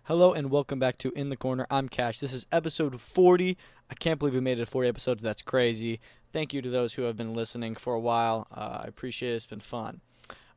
Hello and welcome back to In the Corner. I'm Cash. This is episode 40. I can't believe we made it to 40 episodes. That's crazy. Thank you to those who have been listening for a while. I appreciate it. It's been fun.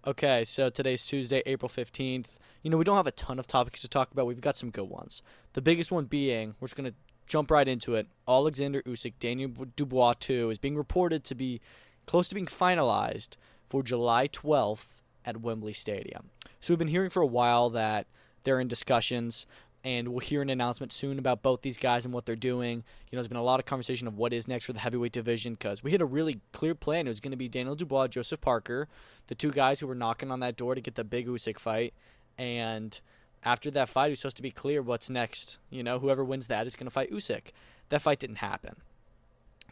Okay, so today's Tuesday, April 15th. We don't have a ton of topics to talk about. We've got some good ones. The biggest one being, we're just going to jump right into it. Oleksandr Usyk, Daniel Dubois 2, is being reported to be close to being finalized for July 12th at Wembley Stadium. So we've been hearing for a while that they're in discussions, and we'll hear an announcement soon about both these guys and what they're doing. There's been a lot of conversation of what is next for the heavyweight division because we had a really clear plan. It was going to be Daniel Dubois, Joseph Parker, the two guys who were knocking on that door to get the big Usyk fight. And after that fight, it was supposed to be clear what's next. Whoever wins that is going to fight Usyk. That fight didn't happen.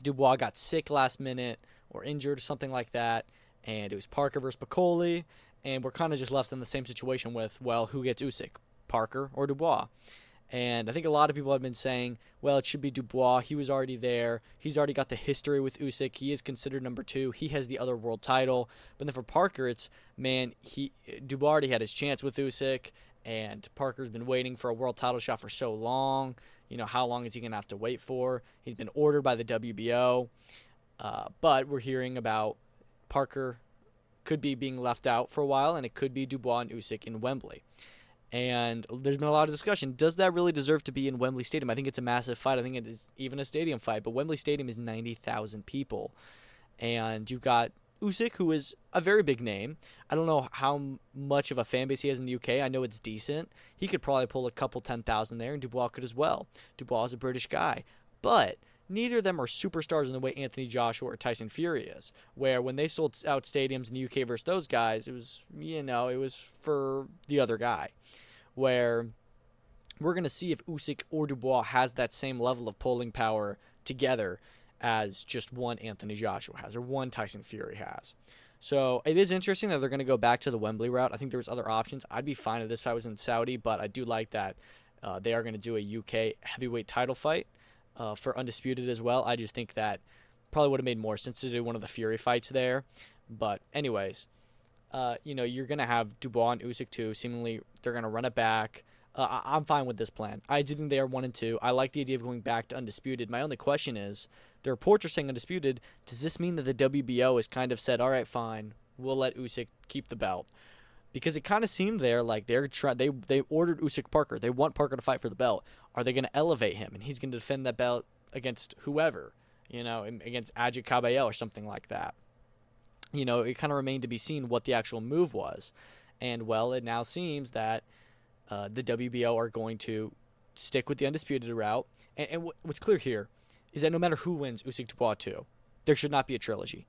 Dubois got sick last minute or injured or something like that, and it was Parker versus Piccoli. And we're kind of just left in the same situation with, well, who gets Usyk, Parker or Dubois? And I think a lot of people have been saying, well, it should be Dubois. He was already there. He's already got the history with Usyk. He is considered number 2. He has the other world title. But then for Parker, it's, Dubois already had his chance with Usyk, and Parker's been waiting for a world title shot for so long. How long is he going to have to wait for? He's been ordered by the WBO. But we're hearing about Parker could be being left out for a while, and it could be Dubois and Usyk in Wembley. And there's been a lot of discussion. Does that really deserve to be in Wembley Stadium? I think it's a massive fight. I think it is even a stadium fight. But Wembley Stadium is 90,000 people. And you've got Usyk, who is a very big name. I don't know how much of a fan base he has in the UK. I know it's decent. He could probably pull a couple 10,000 there, and Dubois could as well. Dubois is a British guy. But neither of them are superstars in the way Anthony Joshua or Tyson Fury is, where when they sold out stadiums in the UK versus those guys, it was, it was for the other guy. Where we're going to see if Usyk or Dubois has that same level of pulling power together as just one Anthony Joshua has or one Tyson Fury has. So it is interesting that they're going to go back to the Wembley route. I think there's other options. I'd be fine if this fight was in Saudi, but I do like that they are going to do a UK heavyweight title fight. For Undisputed as well. I just think that probably would have made more sense to do one of the Fury fights there. But anyways, you're going to have Dubois and Usyk too. Seemingly they're going to run it back. I'm fine with this plan. I do think they are 1 and 2. I like the idea of going back to Undisputed. My only question is, the reports are saying Undisputed. Does this mean that the WBO has kind of said, all right, fine, we'll let Usyk keep the belt? Because it kind of seemed there like they ordered Usyk Parker. They want Parker to fight for the belt. Are they going to elevate him and he's going to defend that belt against whoever, against Ajit Cabello or something like that? It kind of remained to be seen what the actual move was. And, well, it now seems that the WBO are going to stick with the Undisputed route. And what's clear here is that no matter who wins Usyk Dubois 2, there should not be a trilogy.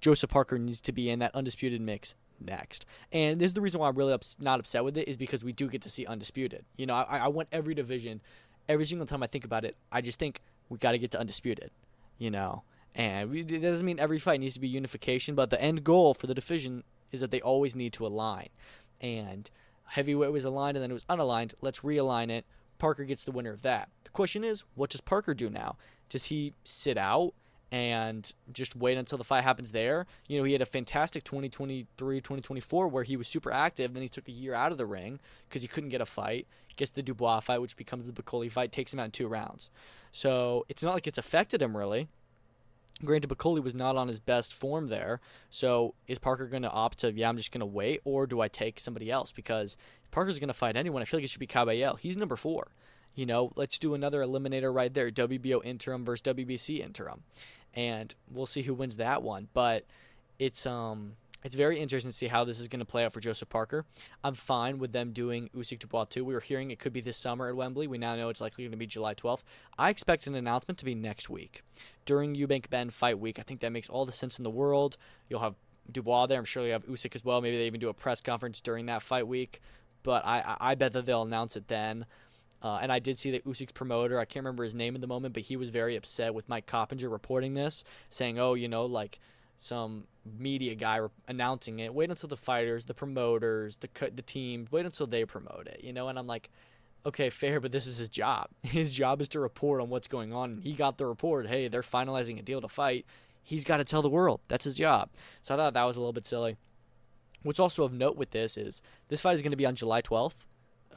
Joseph Parker needs to be in that Undisputed mix next. And this is the reason why I'm really not upset with it, is because we do get to see Undisputed. I want every division, every single time I think about it, I just think we got to get to Undisputed, and it doesn't mean every fight needs to be unification, but the end goal for the division is that they always need to align. And heavyweight was aligned and then it was unaligned. Let's realign it. Parker gets the winner of that. The question is, what does Parker do now? Does he sit out and just wait until the fight happens there? He had a fantastic 2023-2024 where he was super active. Then he took a year out of the ring because he couldn't get a fight. Gets the Dubois fight, which becomes the Piccoli fight, takes him out in 2 rounds. So it's not like it's affected him really. Granted, Piccoli was not on his best form there. So is Parker going to opt to, I'm just going to wait, or do I take somebody else? Because if Parker's going to fight anyone, I feel like it should be Cabello. He's number 4. Let's do another eliminator right there, WBO interim versus WBC interim. And we'll see who wins that one. But it's very interesting to see how this is going to play out for Joseph Parker. I'm fine with them doing Usyk Dubois 2. We were hearing it could be this summer at Wembley. We now know it's likely going to be July 12th. I expect an announcement to be next week during Eubank Bend fight week. I think that makes all the sense in the world. You'll have Dubois there. I'm sure you'll have Usyk as well. Maybe they even do a press conference during that fight week. But I bet that they'll announce it then. And I did see that Usyk's promoter, I can't remember his name at the moment, but he was very upset with Mike Coppinger reporting this, saying, some media guy announcing it. Wait until the fighters, the promoters, the team, wait until they promote it, And I'm like, okay, fair, but this is his job. His job is to report on what's going on. He got the report, hey, they're finalizing a deal to fight. He's got to tell the world. That's his job. So I thought that was a little bit silly. What's also of note with this is this fight is going to be on July 12th.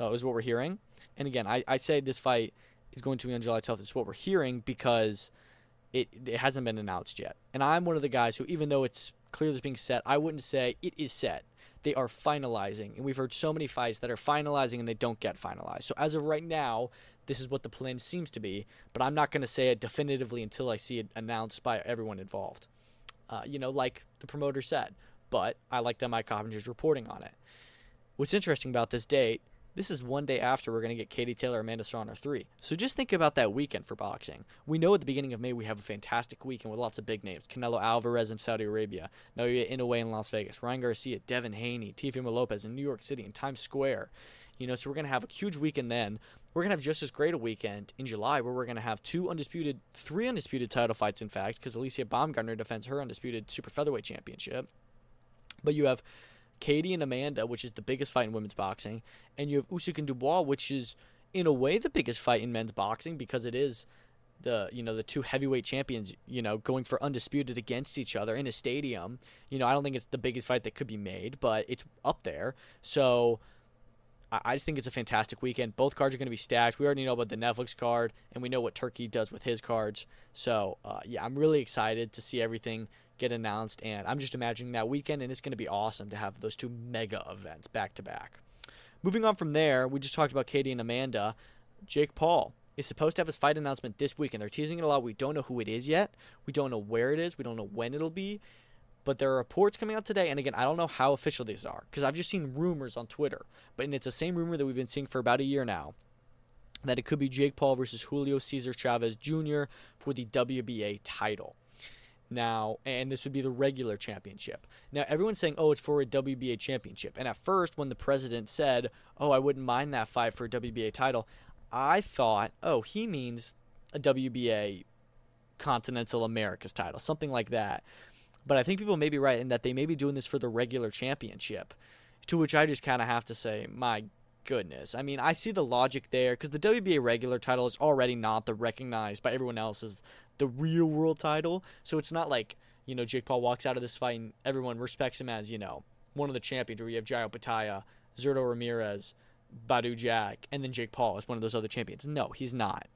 is what we're hearing. And again, I say this fight is going to be on July 12th. It's what we're hearing because it hasn't been announced yet. And I'm one of the guys who, even though it's clearly being set, I wouldn't say it is set. They are finalizing. And we've heard so many fights that are finalizing and they don't get finalized. So as of right now, this is what the plan seems to be. But I'm not going to say it definitively until I see it announced by everyone involved. Like the promoter said. But I like that Mike Coppinger's reporting on it. What's interesting about this date, this is one day after we're going to get Katie Taylor, Amanda Serrano 3. So just think about that weekend for boxing. We know at the beginning of May we have a fantastic weekend with lots of big names. Canelo Alvarez in Saudi Arabia, Naoya Inoue in Las Vegas, Ryan Garcia, Devin Haney, Teofimo Lopez in New York City in Times Square. So we're going to have a huge weekend then. We're going to have just as great a weekend in July where we're going to have three undisputed title fights, in fact, because Alicia Baumgartner defends her undisputed super featherweight championship. But you have Katie and Amanda, which is the biggest fight in women's boxing, and you have Usyk and Dubois, which is in a way the biggest fight in men's boxing because it is the two heavyweight champions, going for undisputed against each other in a stadium. I don't think it's the biggest fight that could be made, but it's up there. So I just think it's a fantastic weekend. Both cards are going to be stacked. We already know about the Netflix card, and we know what Turkey does with his cards. So I'm really excited to see everything get announced, and I'm just imagining that weekend, and it's going to be awesome to have those two mega events back to back. Moving on from there, we just talked about Katie and Amanda. Jake Paul is supposed to have his fight announcement this week, and they're teasing it a lot. We don't know who it is yet. We don't know where it is. We don't know when it'll be, but there are reports coming out today, and again, I don't know how official these are because I've just seen rumors on Twitter, and it's the same rumor that we've been seeing for about a year now, that it could be Jake Paul versus Julio Cesar Chavez Jr. for the WBA title. Now, and this would be the regular championship. Now, everyone's saying, it's for a WBA championship. And at first, when the president said, I wouldn't mind that fight for a WBA title, I thought, he means a WBA Continental Americas title, something like that. But I think people may be right in that they may be doing this for the regular championship, to which I just kind of have to say, my goodness. I mean, I see the logic there because the WBA regular title is already not the recognized by everyone else as the real world title. So it's not like, Jake Paul walks out of this fight and everyone respects him as, one of the champions where you have Jairo Pitaya, Zurdo Ramirez, Badu Jack, and then Jake Paul is one of those other champions. No, he's not.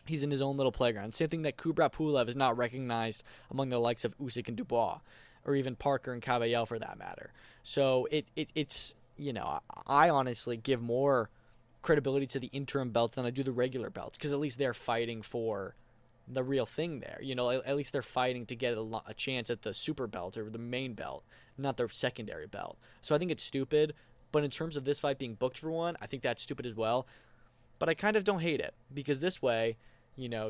He's in his own little playground. Same thing that Kubrat Pulev is not recognized among the likes of Usyk and Dubois, or even Parker and Caballel for that matter. So it's I honestly give more credibility to the interim belts than I do the regular belts because at least they're fighting for the real thing there. At least they're fighting to get a chance at the super belt or the main belt, not their secondary belt. So I think it's stupid, but in terms of this fight being booked for one, I think that's stupid as well. But I kind of don't hate it because this way,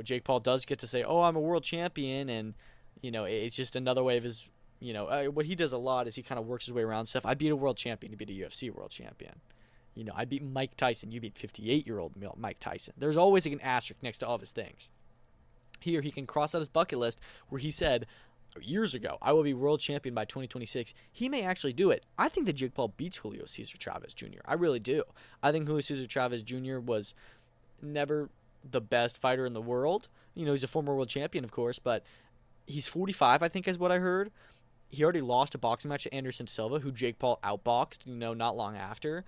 Jake Paul does get to say, I'm a world champion, and, it's just another way of his, what he does a lot is he kind of works his way around stuff. I beat a world champion, you beat a UFC world champion. I beat Mike Tyson, you beat 58-year-old Mike Tyson. There's always like an asterisk next to all of his things. Here, he can cross out his bucket list where he said years ago, I will be world champion by 2026. He may actually do it. I think that Jake Paul beats Julio Cesar Chavez Jr. I really do. I think Julio Cesar Chavez Jr. was never the best fighter in the world. He's a former world champion, of course, but he's 45, I think is what I heard. He already lost a boxing match to Anderson Silva, who Jake Paul outboxed, not long after.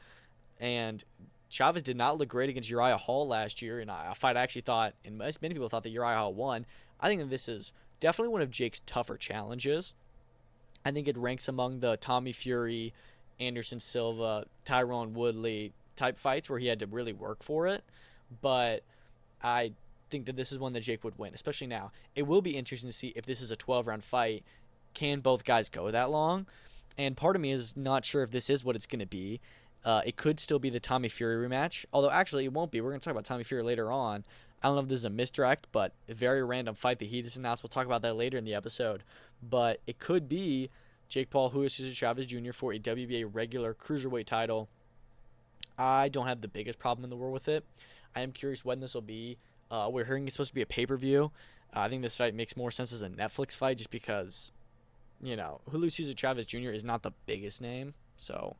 And Chavez did not look great against Uriah Hall last year, in a fight I actually thought, and many people thought that Uriah Hall won. I think that this is definitely one of Jake's tougher challenges. I think it ranks among the Tommy Fury, Anderson Silva, Tyron Woodley type fights where he had to really work for it. But I think that this is one that Jake would win, especially now. It will be interesting to see if this is a 12-round fight. Can both guys go that long? And part of me is not sure if this is what it's going to be. It could still be the Tommy Fury rematch, although actually it won't be. We're going to talk about Tommy Fury later on. I don't know if this is a misdirect, but a very random fight that he just announced. We'll talk about that later in the episode. But it could be Jake Paul, Julio Cesar Chavez Jr. for a WBA regular cruiserweight title. I don't have the biggest problem in the world with it. I am curious when this will be. We're hearing it's supposed to be a pay-per-view. I think this fight makes more sense as a Netflix fight just because, Julio Cesar Chavez Jr. is not the biggest name. So,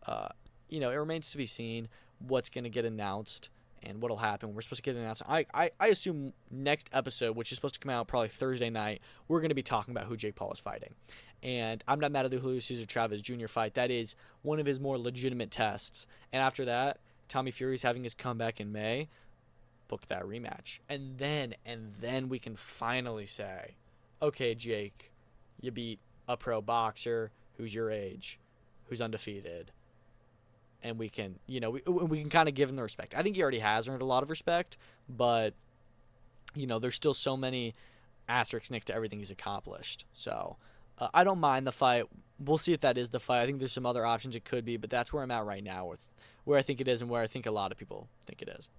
it remains to be seen what's going to get announced and what'll happen. We're supposed to get an announcement. I assume next episode, which is supposed to come out probably Thursday night, we're going to be talking about who Jake Paul is fighting. And I'm not mad at the Julio Cesar Chavez Jr. fight. That is one of his more legitimate tests. And after that, Tommy Fury's having his comeback in May, book that rematch. And then we can finally say, okay, Jake, you beat a pro boxer who's your age, who's undefeated. And we can, we can kind of give him the respect. I think he already has earned a lot of respect, but, there's still so many asterisks next to everything he's accomplished. So I don't mind the fight. We'll see if that is the fight. I think there's some other options it could be, but that's where I'm at right now with where I think it is and where I think a lot of people think it is.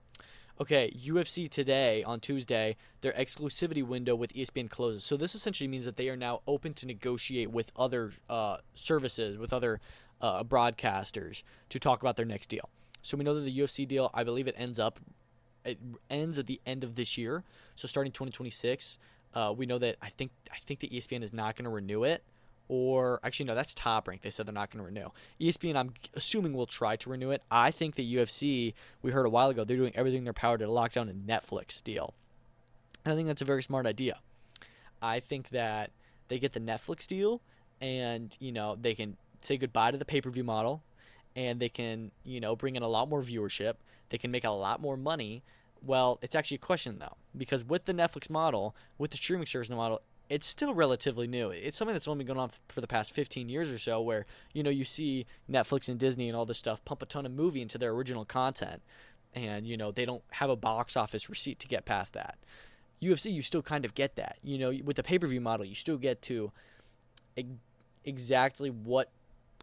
Okay, UFC today on Tuesday, their exclusivity window with ESPN closes. So this essentially means that they are now open to negotiate with other services, with other broadcasters to talk about their next deal. So we know that the UFC deal, I believe it ends at the end of this year. So starting 2026, we know that I think that ESPN is not going to renew it. Or actually, no, that's Top Rank. They said they're not going to renew. ESPN, I'm assuming, will try to renew it. I think that UFC, we heard a while ago, they're doing everything in their power to lock down a Netflix deal. And I think that's a very smart idea. I think that they get the Netflix deal, and they can say goodbye to the pay-per-view model, and they can bring in a lot more viewership. They can make a lot more money. Well, it's actually a question though, because with the Netflix model, with the streaming service model, it's still relatively new. It's something that's only been going on for the past 15 years or so, where you see Netflix and Disney and all this stuff pump a ton of movie into their original content, and they don't have a box office receipt to get past that. UFC, you still kind of get that. With the pay-per-view model, you still get to exactly what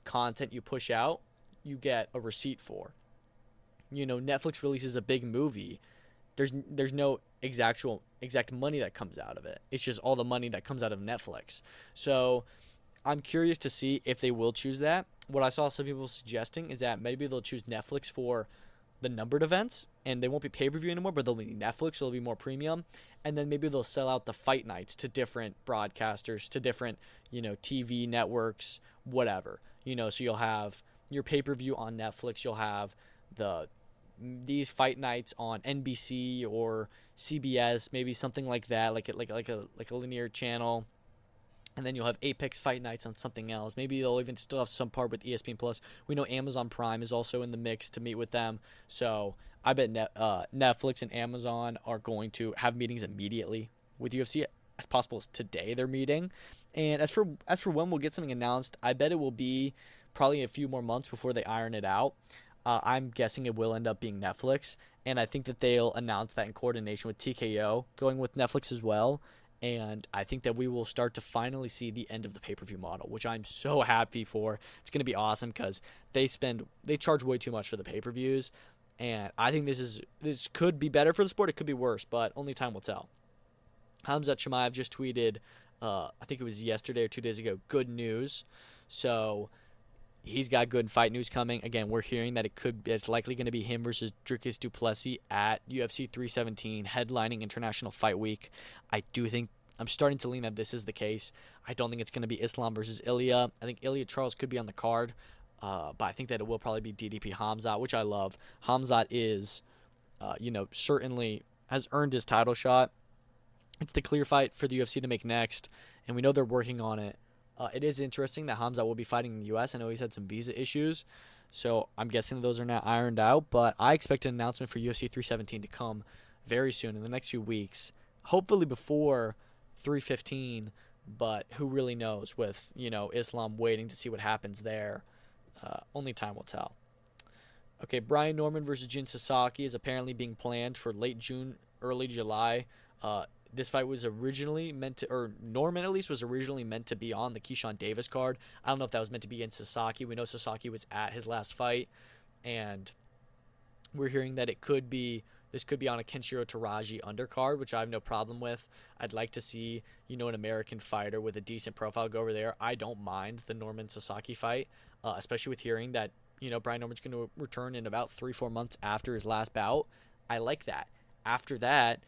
content you push out, you get a receipt for. Netflix releases a big movie. There's no exact money that comes out of it. It's just all the money that comes out of Netflix. So I'm curious to see if they will choose that. What I saw some people suggesting is that maybe they'll choose Netflix for the numbered events, and they won't be pay-per-view anymore, but they'll be Netflix, so it'll be more premium. And then maybe they'll sell out the fight nights to different broadcasters, to different, TV networks, whatever. So you'll have your pay-per-view on Netflix, you'll have these fight nights on NBC or CBS, maybe something like that, like a linear channel. And then you'll have Apex Fight Nights on something else. Maybe they'll even still have some part with ESPN Plus. We know Amazon Prime is also in the mix to meet with them. So I bet Netflix and Amazon are going to have meetings immediately with UFC, as possible as today they're meeting. And as for when we'll get something announced, I bet it will be probably a few more months before they iron it out. I'm guessing it will end up being Netflix, and I think that they'll announce that in coordination with TKO going with Netflix as well. And I think that we will start to finally see the end of the pay-per-view model, which I'm so happy for. It's going to be awesome because they charge way too much for the pay-per-views, and I think this could be better for the sport. It could be worse, but only time will tell. Khamzat Chimaev just tweeted, I think it was yesterday or 2 days ago, good news. So he's got good fight news coming. Again, we're hearing that it's likely going to be him versus Dricus du Plessis at UFC 317, headlining International Fight Week. I'm starting to lean that this is the case. I don't think it's going to be Islam versus Ilya. I think Ilya Charles could be on the card, but I think that it will probably be DDP Khamzat, which I love. Khamzat is, certainly has earned his title shot. It's the clear fight for the UFC to make next, and we know they're working on it. It is interesting that Khamzat will be fighting in the U.S. I know he's had some visa issues, so I'm guessing those are now ironed out. But I expect an announcement for UFC 317 to come very soon in the next few weeks, hopefully before 315. But who really knows with Islam waiting to see what happens there. Only time will tell. Okay, Brian Norman versus Jin Sasaki is apparently being planned for late June, early July. This fight was originally Norman at least was originally meant to be on the Keyshawn Davis card. I don't know if that was meant to be against Sasaki. We know Sasaki was at his last fight, and we're hearing that this could be on a Kenshiro Taraji undercard, which I have no problem with. I'd like to see, an American fighter with a decent profile go over there. I don't mind the Norman Sasaki fight, especially with hearing that, Brian Norman's going to return in about 3-4 months after his last bout. I like that. After that,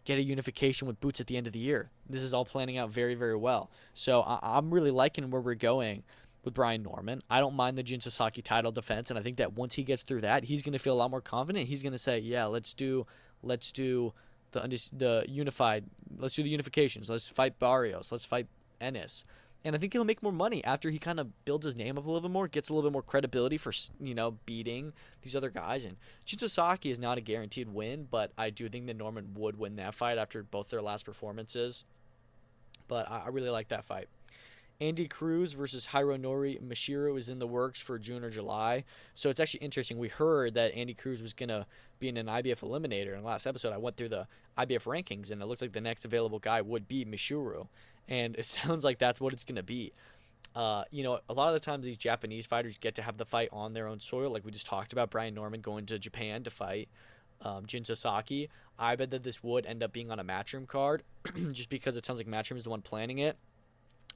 get a unification with Boots at the end of the year. This is all planning out very, very well. So I'm really liking where we're going with Brian Norman. I don't mind the Jin Sasaki title defense, and I think that once he gets through that, he's going to feel a lot more confident. He's going to say, yeah, let's do the unifications. Let's fight Barrios. Let's fight Ennis. And I think he'll make more money after he kind of builds his name up a little bit more, gets a little bit more credibility for, beating these other guys. And Chisasaki is not a guaranteed win, but I do think that Norman would win that fight after both their last performances. But I really like that fight. Andy Cruz versus Hironori Mashiro is in the works for June or July. So it's actually interesting. We heard that Andy Cruz was going to be in an IBF eliminator. In the last episode, I went through the IBF rankings, and it looks like the next available guy would be Mashiro. And it sounds like that's what it's going to be. A lot of the times these Japanese fighters get to have the fight on their own soil. Like we just talked about Brian Norman going to Japan to fight Jin Sasaki. I bet that this would end up being on a Matchroom card just because it sounds like Matchroom is the one planning it.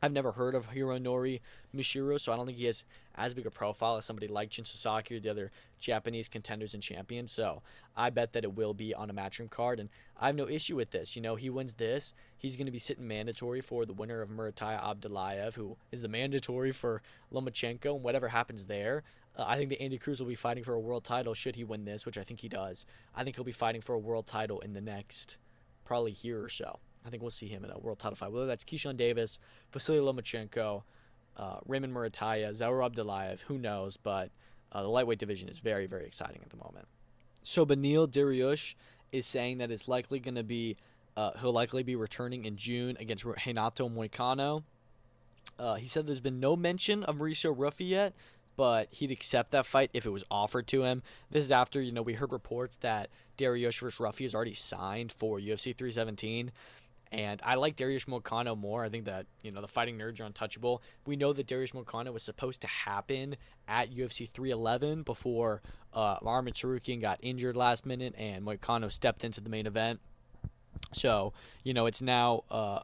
I've never heard of Hironori Mashiro, so I don't think he has as big a profile as somebody like Jin Sasaki or the other Japanese contenders and champions. So I bet that it will be on a Matchroom card, and I have no issue with this. He wins this, he's going to be sitting mandatory for the winner of Murataya Abdullayev, who is the mandatory for Lomachenko, and whatever happens there. I think that Andy Cruz will be fighting for a world title should he win this, which I think he does. I think he'll be fighting for a world title in the next probably year or so. I think we'll see him in a world title fight, whether that's Keyshawn Davis, Vasily Lomachenko, Raymond Murataya, Zaur Abdullayev, who knows, but the lightweight division is very, very exciting at the moment. So Beneil Dariush is saying that it's likely going to be, he'll likely be returning in June against Renato Moicano. He said there's been no mention of Mauricio Ruffi yet, but he'd accept that fight if it was offered to him. This is after, we heard reports that Dariush versus Ruffi is already signed for UFC 317. And I like Dariush Moicano more. I think that, the fighting nerds are untouchable. We know that Dariush Moicano was supposed to happen at UFC 311 before Arman Tsarukyan got injured last minute and Moicano stepped into the main event. So, it's now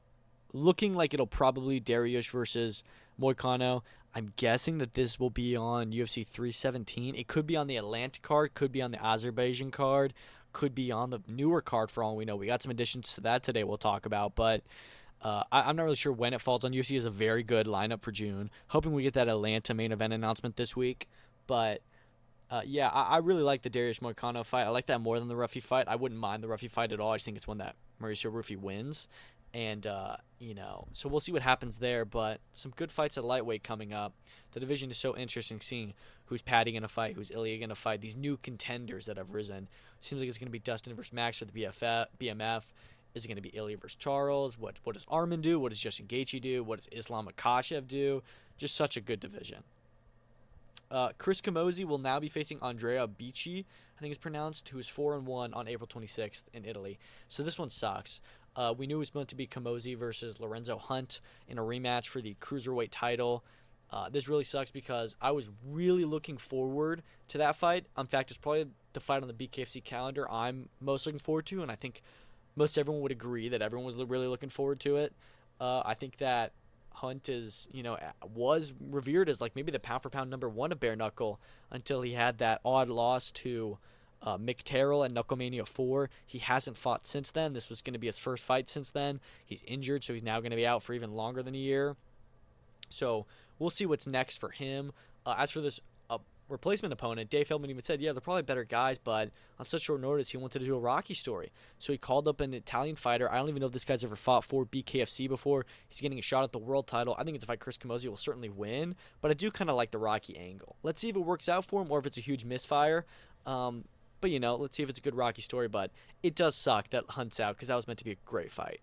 looking like it'll probably Dariush versus Moicano. I'm guessing that this will be on UFC 317. It could be on the Atlanta card, could be on the Azerbaijan card, could be on the newer card for all we know. We got some additions to that today we'll talk about, but I'm not really sure when it falls on. UFC is a very good lineup for June. Hoping we get that Atlanta main event announcement this week. But, I really like the Dariush Moicano fight. I like that more than the Ruffi fight. I wouldn't mind the Ruffi fight at all. I just think it's one that Mauricio Ruffi wins. And, so we'll see what happens there. But some good fights at lightweight coming up. The division is so interesting, seeing who's Paddy going to fight, who's Ilya going to fight, these new contenders that have risen. Seems like it's going to be Dustin versus Max for the BMF. Is it going to be Ilya versus Charles? What does Arman do? What does Justin Gaethje do? What does Islam Makhachev do? Just such a good division. Chris Camozzi will now be facing Andrea Bici, I think it's pronounced, who is 4-1 on April 26th in Italy. So this one sucks. We knew it was meant to be Camozzi versus Lorenzo Hunt in a rematch for the cruiserweight title. This really sucks because I was really looking forward to that fight. In fact, it's probably the fight on the BKFC calendar I'm most looking forward to, and I think most everyone would agree that everyone was really looking forward to it. I think that Hunt was revered as like maybe the pound-for-pound number one of bare knuckle until he had that odd loss to Mick Terrell at Knucklemania 4. He hasn't fought since then. This was going to be his first fight since then. He's injured, so he's now going to be out for even longer than a year. So we'll see what's next for him. As for this replacement opponent, Dave Feldman even said, they're probably better guys, but on such short notice, he wanted to do a Rocky story. So he called up an Italian fighter. I don't even know if this guy's ever fought for BKFC before. He's getting a shot at the world title. I think it's a fight Chris Camozzi will certainly win, but I do kind of like the Rocky angle. Let's see if it works out for him or if it's a huge misfire. But, let's see if it's a good Rocky story, but it does suck that Hunt's out because that was meant to be a great fight.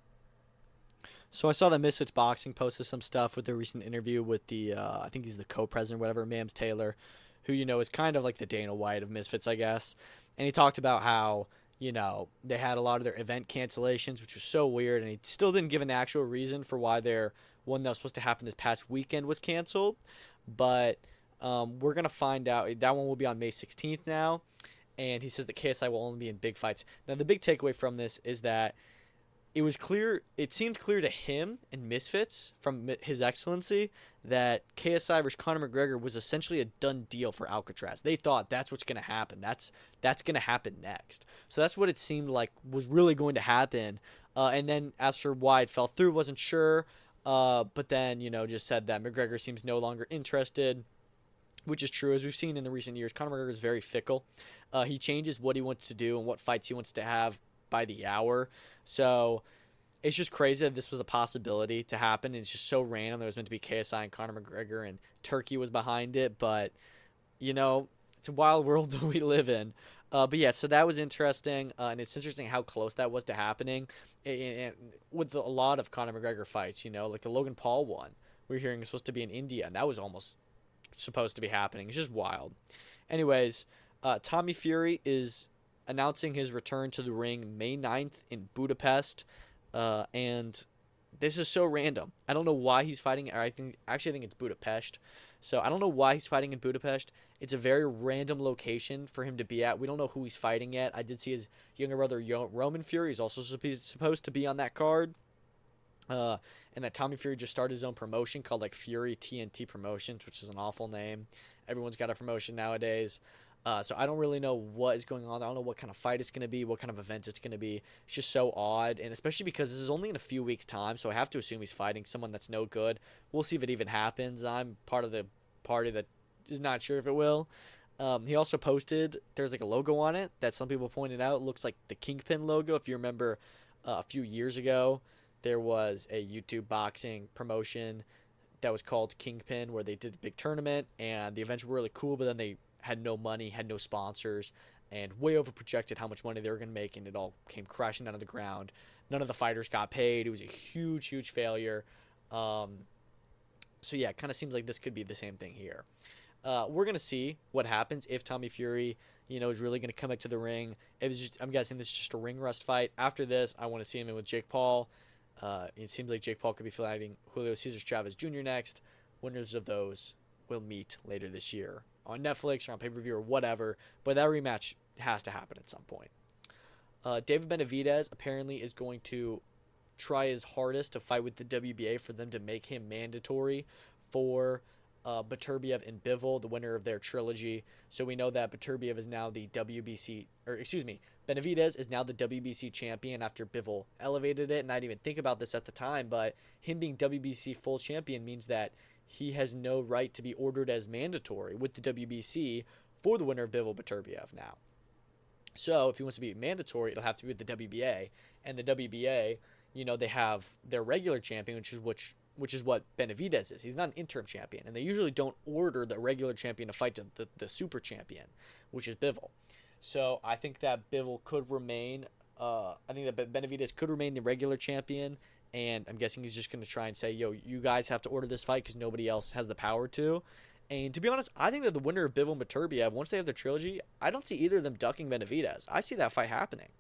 So I saw that Misfits Boxing posted some stuff with their recent interview with the, I think he's the co-president, whatever, Mams Taylor, who, is kind of like the Dana White of Misfits, I guess. And he talked about how, they had a lot of their event cancellations, which was so weird, and he still didn't give an actual reason for why their one that was supposed to happen this past weekend was canceled. But we're going to find out. That one will be on May 16th now, and he says that KSI will only be in big fights. Now, the big takeaway from this is that it seemed clear to him and Misfits from His Excellency that KSI versus Conor McGregor was essentially a done deal for Alcatraz. They thought that's what's going to happen. That's going to happen next. So that's what it seemed like was really going to happen. And then as for why it fell through, wasn't sure. But then, just said that McGregor seems no longer interested, which is true. As we've seen in the recent years, Conor McGregor is very fickle. He changes what he wants to do and what fights he wants to have by the hour. So it's just crazy that this was a possibility to happen. It's just so random. There was meant to be KSI and Conor McGregor, and Turkey was behind it. But, it's a wild world that we live in. But yeah, so that was interesting. And it's interesting how close that was to happening. And with a lot of Conor McGregor fights, like the Logan Paul one, we're hearing is supposed to be in India, and that was almost supposed to be happening. It's just wild. Anyways, Tommy Fury is announcing his return to the ring May 9th in Budapest. And this is so random. I don't know why he's fighting. I think it's Budapest. So I don't know why he's fighting in Budapest. It's a very random location for him to be at. We don't know who he's fighting yet. I did see his younger brother Roman Fury is also supposed to be on that card. And that Tommy Fury just started his own promotion called like Fury TNT Promotions, which is an awful name. Everyone's got a promotion nowadays. So I don't really know what is going on. I don't know what kind of fight it's going to be, what kind of event it's going to be. It's just so odd, and especially because this is only in a few weeks' time, so I have to assume he's fighting someone that's no good. We'll see if it even happens. I'm part of the party that is not sure if it will. He also posted, there's like a logo on it that some people pointed out. It looks like the Kingpin logo. If you remember a few years ago, there was a YouTube boxing promotion that was called Kingpin where they did a big tournament, and the events were really cool, but then they had no money, had no sponsors, and way over projected how much money they were going to make, and it all came crashing down to the ground. None of the fighters got paid. It was a huge, huge failure. So yeah, it kind of seems like this could be the same thing here. We're going to see what happens if Tommy Fury, is really going to come back to the ring. I'm guessing this is just a ring rust fight. After this, I want to see him in with Jake Paul. It seems like Jake Paul could be fighting Julio Cesar Chavez Jr. next. Winners of those will meet later this year on Netflix or on pay-per-view or whatever, but that rematch has to happen at some point. David Benavidez apparently is going to try his hardest to fight with the WBA for them to make him mandatory for Beterbiev and Bivol, the winner of their trilogy. So we know that Beterbiev is now the Benavidez is now the WBC champion after Bivol elevated it, and I didn't even think about this at the time, but him being WBC full champion means that he has no right to be ordered as mandatory with the WBC for the winner of Bivol Beterbiev now. So if he wants to be mandatory, it'll have to be with the WBA. And the WBA, they have their regular champion, which is what Benavidez is. He's not an interim champion. And they usually don't order the regular champion to fight the super champion, which is Bivol. So I think that Bivol could remain, I think that Benavidez could remain the regular champion. And I'm guessing he's just going to try and say, you guys have to order this fight because nobody else has the power to. And to be honest, I think that the winner of Bivol and Beterbiev, once they have their trilogy, I don't see either of them ducking Benavidez. I see that fight happening.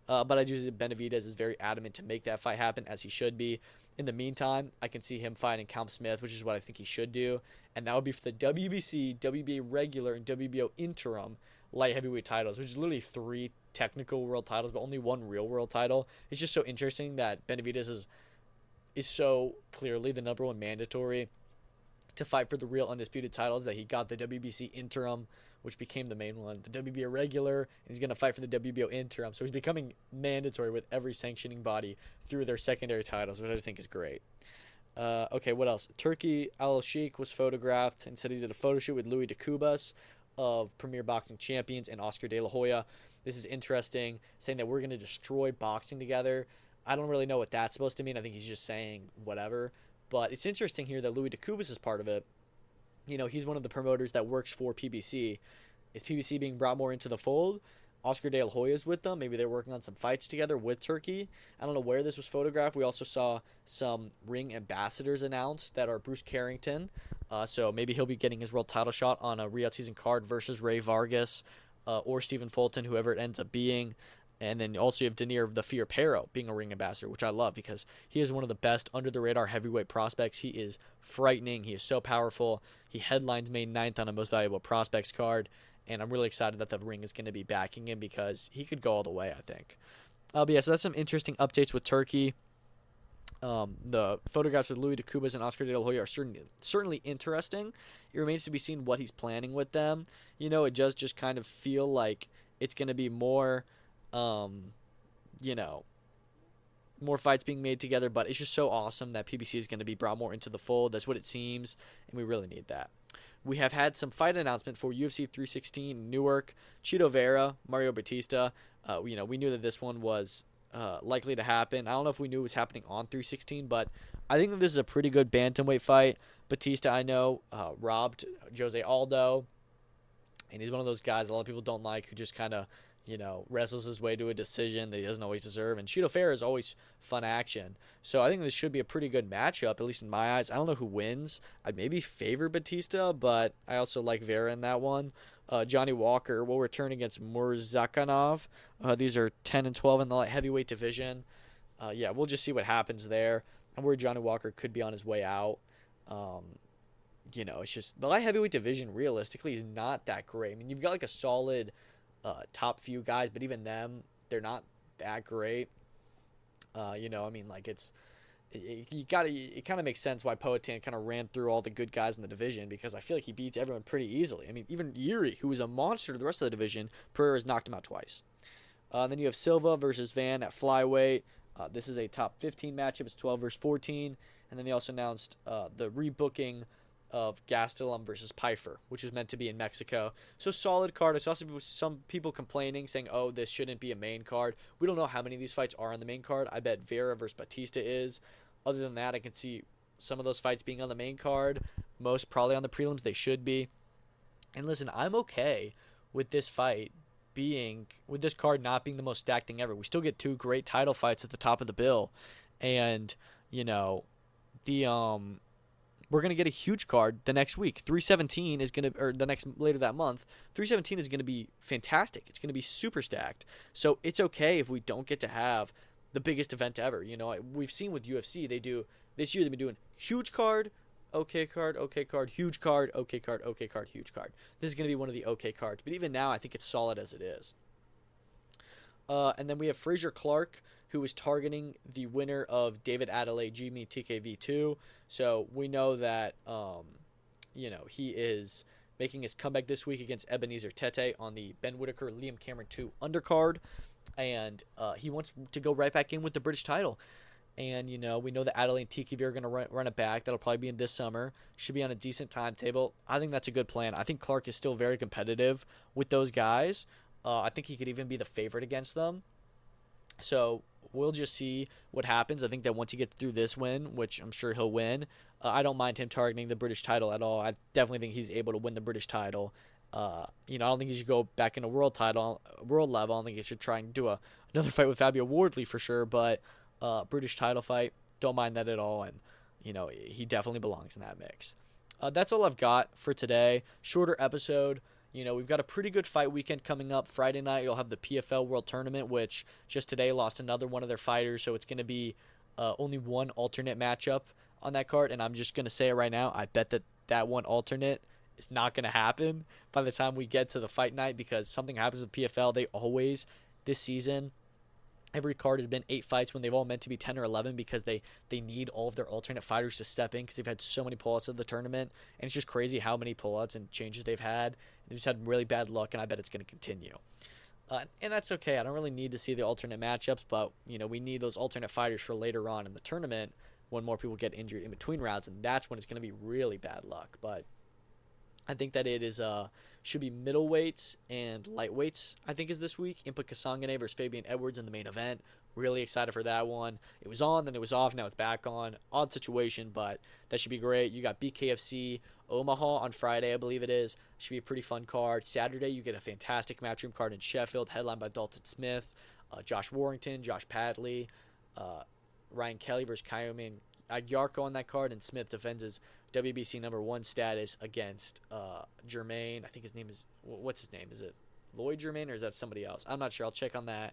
But I do see that Benavidez is very adamant to make that fight happen, as he should be. In the meantime, I can see him fighting Callum Smith, which is what I think he should do. And that would be for the WBC, WBA regular, and WBO interim light heavyweight titles, which is literally 3 technical world titles, but only 1 real world title. It's just so interesting that Benavidez is so clearly the number 1 mandatory to fight for the real undisputed titles, that he got the WBC interim, which became the main one, the WBA regular, and he's going to fight for the WBO interim. So he's becoming mandatory with every sanctioning body through their secondary titles, which I think is great. Okay, what else? Turkey Al-Sheikh was photographed and said he did a photo shoot with Louis Dubois of Premier Boxing Champions and Oscar De La Hoya. This is interesting, saying that we're going to destroy boxing together. I don't really know what that's supposed to mean. I think he's just saying whatever. But it's interesting here that Louis Dubois is part of it. He's one of the promoters that works for PBC. Is PBC being brought more into the fold? Oscar De La Hoya is with them. Maybe they're working on some fights together with Turkey. I don't know where this was photographed. We also saw some ring ambassadors announced that are Bruce Carrington. So maybe he'll be getting his world title shot on a Riyadh season card versus Ray Vargas or Stephen Fulton, whoever it ends up being. And then also you have Daniel the Fear Pero being a ring ambassador, which I love because he is one of the best under-the-radar heavyweight prospects. He is frightening. He is so powerful. He headlines May 9th on a Most Valuable Prospects card. And I'm really excited that the ring is going to be backing him because he could go all the way, I think. But yeah, so that's some interesting updates with Turkey. The photographs with Louis Dubois and Oscar De La Hoya are certainly interesting. It remains to be seen what he's planning with them. It does just kind of feel like it's going to be more... more fights being made together, but it's just so awesome that PBC is going to be brought more into the fold. That's what it seems, and we really need that. We have had some fight announcement for UFC 316 Newark, Chito Vera, Mario Batista. We knew that this one was likely to happen. I don't know if we knew it was happening on 316, but I think that this is a pretty good bantamweight fight. Batista, I know, robbed Jose Aldo, and he's one of those guys a lot of people don't like who just kind of, wrestles his way to a decision that he doesn't always deserve. And Cheeto Fair is always fun action. So I think this should be a pretty good matchup, at least in my eyes. I don't know who wins. I'd maybe favor Batista, but I also like Vera in that one. Johnny Walker will return against Murzakanov. These are 10 and 12 in the light heavyweight division. We'll just see what happens there. And where Johnny Walker could be on his way out. It's just the light heavyweight division realistically is not that great. I mean, you've got like a solid top few guys, but even them, they're not that great. It kind of makes sense why Poatan kind of ran through all the good guys in the division, because I feel like he beats everyone pretty easily. I mean, even Yuri, who was a monster to the rest of the division, Pereira's knocked him out twice. Then you have Silva versus Van at flyweight. This is a top 15 matchup. It's 12 versus 14. And then they also announced the rebooking of Gastelum versus Pfeiffer, which is meant to be in Mexico. So solid card. I saw some people complaining, saying, oh, this shouldn't be a main card. We don't know how many of these fights are on the main card. I bet Vera versus Batista is. Other than that, I can see some of those fights being on the main card. Most probably on the prelims. They should be. And listen, I'm okay with this fight with this card not being the most stacked thing ever. We still get two great title fights at the top of the bill. And, we're going to get a huge card the next week. 317 is going to, or later that month, 317 is going to be fantastic. It's going to be super stacked. So it's okay if we don't get to have the biggest event ever. We've seen with UFC, this year they've been doing huge card, okay card, huge card, okay card, okay card, huge card. This is going to be one of the okay cards. But even now, I think it's solid as it is. And then we have Frazier Clark, who is targeting the winner of David Adelaide Jimmy TKV2. So we know that, he is making his comeback this week against Ebenezer Tete on the Ben Whitaker Liam Cameron 2 undercard. And he wants to go right back in with the British title. And, we know that Adelaide and TKV are going to run it back. That'll probably be in this summer. Should be on a decent timetable. I think that's a good plan. I think Clark is still very competitive with those guys. I think he could even be the favorite against them. So we'll just see what happens. I think that once he gets through this win, which I'm sure he'll win, I don't mind him targeting the British title at all. I definitely think he's able to win the British title. I don't think he should go back in a world level. I don't think he should try and do another fight with Fabio Wardley for sure. But British title fight, don't mind that at all. And, he definitely belongs in that mix. That's all I've got for today. Shorter episode. We've got a pretty good fight weekend coming up. Friday night, you'll have the PFL World Tournament, which just today lost another one of their fighters. So it's going to be only one alternate matchup on that card. And I'm just going to say it right now. I bet that one alternate is not going to happen by the time we get to the fight night, because something happens with PFL. They always, this season, every card has been 8 fights when they've all meant to be 10 or 11, because they need all of their alternate fighters to step in, because they've had so many pullouts of the tournament. And it's just crazy how many pullouts and changes they've had. They've just had really bad luck, and I bet it's going to continue. And that's okay. I don't really need to see the alternate matchups, but we need those alternate fighters for later on in the tournament when more people get injured in between rounds, and that's when it's going to be really bad luck. But I think that it is should be middleweights and lightweights, I think, is this week. Impa Kasangane versus Fabian Edwards in the main event. Really excited for that one. It was on, then it was off, now it's back on. Odd situation, but that should be great. You got BKFC Omaha on Friday, I believe it is. Should be a pretty fun card. Saturday, you get a fantastic matchroom card in Sheffield, headlined by Dalton Smith, Josh Warrington, Josh Padley, Ryan Kelly versus Kyomin Yarko on that card, and Smith defends his WBC number 1 status against Germain. I think his name is, what's his name? Is it Lloyd Germain, or is that somebody else? I'm not sure. I'll check on that.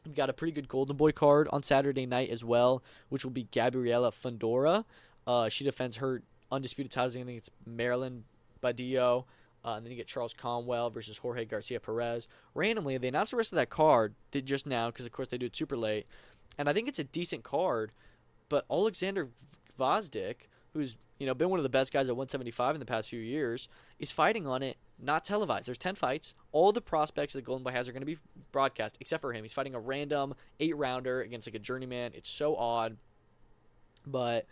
We've got a pretty good Golden Boy card on Saturday night as well, which will be Gabriela Fundora. She defends her undisputed titles against Marilyn Badillo. And then you get Charles Conwell versus Jorge Garcia Perez. Randomly, they announced the rest of that card just now, because, of course, they do it super late. And I think it's a decent card, but Oleksandr Gvozdyk, who's been one of the best guys at 175 in the past few years, is fighting on it, not televised. There's 10 fights. All the prospects that Golden Boy has are going to be broadcast, except for him. He's fighting a random 8-rounder against like a journeyman. It's so odd, but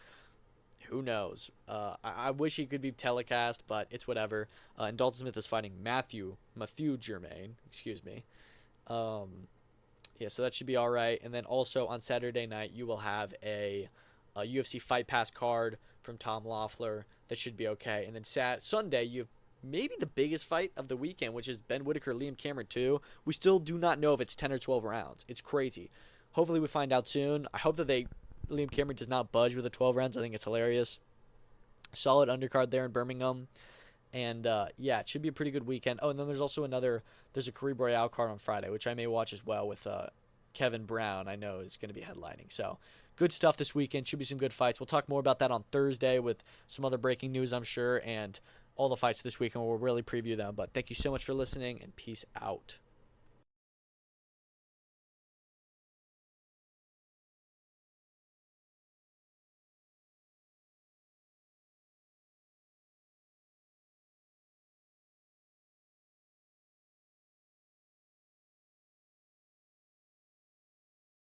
who knows? I wish he could be telecast, but it's whatever. And Dalton Smith is fighting Matthew Germain, excuse me. Yeah, so that should be all right. And then also on Saturday night, you will have a UFC Fight Pass card from Tom Loeffler. That should be okay. And then Sunday, you have maybe the biggest fight of the weekend, which is Ben Whittaker, Liam Cameron 2. We still do not know if it's 10 or 12 rounds. It's crazy. Hopefully we find out soon. I hope that Liam Cameron does not budge with the 12 rounds. I think it's hilarious. Solid undercard there in Birmingham. And, yeah, it should be a pretty good weekend. Oh, and then there's also there's a Caribe Royale card on Friday, which I may watch as well with Kevin Brown. I know is going to be headlining. So, good stuff this weekend. Should be some good fights. We'll talk more about that on Thursday with some other breaking news, I'm sure, and all the fights this weekend. We'll really preview them. But thank you so much for listening, and peace out.